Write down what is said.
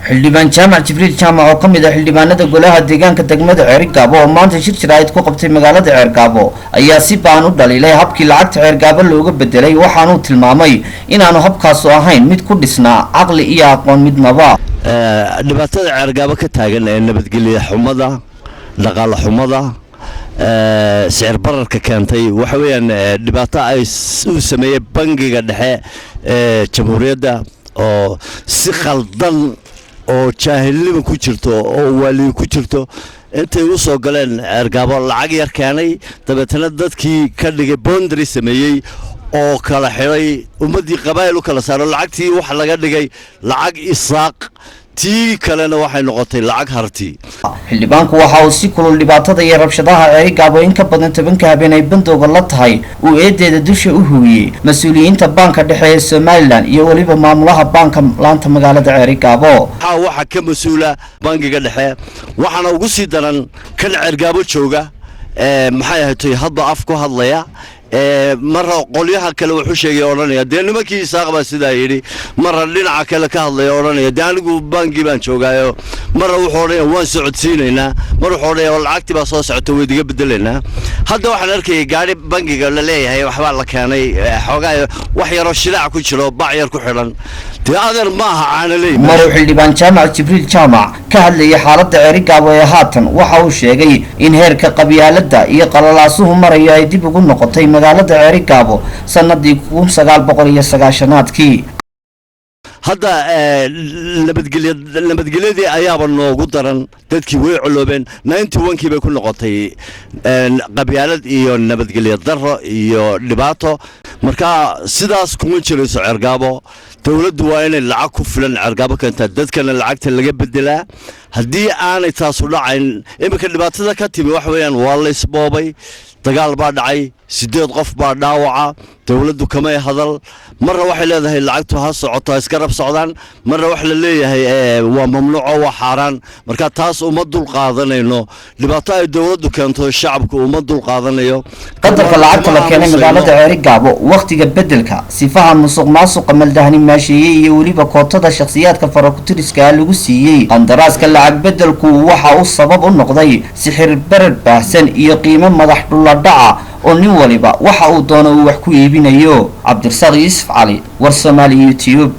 xildhibaan jaamac jibriil jaamac oo ka mid ah xildhibaanada golaha deegaanka degmada Ceergaabo oo maanta shir jiraayad ku qabtay magaalada Ceergaabo ayaa si baan u dhaliilay habkii lacagta Ceergaabo looga bedelay waxaana uu tilmaamay inaanu habkaas ahayn mid ku dhisnaa aqli iyo aqoon midnaba. dhibaatada Ceergaabo ka taagan ee nabadgelyo xumada dhaqaale xumada sicir bararka keentay waxa weeyaan dhibaato ay u sameeyay bangiga dhexe ee jamhuuriyadda oo si khaldan oo jaahilnimo ku jirto oo wali ku jirto intay u soo galeen Ceergaabo lacag yar keenay dabeetana dadkii ka dhigay boundary sameeyay oo kala xiray ummadii qabaayil u kala saaray lacagtii wax laga dhigay lacag isaaq tii kalena waxay noqotay lacag harti. xildhibaanku waxa uu si kulul dhibaatada iyo rabshadaha Ceergaabo in ka badan 10 habeen ay bandooga la tahay uu eedeeda dusha u huuyay mas'uuliyiinta banka dhexe ee Soomaaliland iyo waliba maamulaha banka laanta magaalada Ceergaabo. waxa ka mas'uula bangiga dhexe waxana ugu sii daran kan Ceergaabo jooga maxay ahaatay hadba af ku hadlaya marra qolyaha kale wuxuu sheegay oranaya de nimankii isaaqba sida yiri marra dhinaca kale ka hadlay oranaya de anigu bangi baan joogaayo marra wuxuu oranaya waan socodsiinayna marra wuxuu oranaya lacagti baa soo socota way diga bedelayna hadda waxaan arkay gaari bangiga la leeyahay waxba la keenay xogaa wax yar oo shiraac ku jiro bac yar ku xiran de adeer ma aha aanalay maruu xildhibaan jaamac jibriil jaamac ka hadlayay xaaladda Ceergaabo ee haatan waxa uu sheegay in heerka qabyaaladda iyo qalalaasuhu marayo ay dib ugu noqotay magaalada Ceergaabo sanadii 1990-aadkii. hadda nabadgelyadii ayaaba noogu daran dadkii way coloobeen 91kii bay ku noqotay qabyaalad iyo nabadgelyo darro iyo dhibaato marka sidaas kuma jirayso Ceergaabo dawladdu waa inay lacag ku filan Ceergaabo keenta dadkana lacagta laga bedelaa haddii aanay taas u dhacayn imika dhibaatada ka timi wax weeyaan waa la isboobay dagaal baa dhacay 8 qof baa dhaawaca dawladdu kama hadal marra waxay leedahay lacagtu ha socoto iska rab socdaan marra wax la leeyahay waa mamnuuc oo xaraan marka taas uma dul qaadanayno dhibaato ay dawladdu keento shacabku uma dul qaadanayo qadarka lacagta la keenay magaalada Ceergaabo waqtiga bedelka sifaha musuqmaasuqa maldahani maashiye iyo waliba kootada shakhsiyaadka farakutiriska lagu siiyay qandaraaska lacag bedelku waxa uu sabab u noqday sixir barar baahsan iyo qiimo madax dhul dhaca oo nin waliba waxa uu doono wax ku iibinayo. Cabdirsaaq Yuusuf Cali war Soomaali YouTube.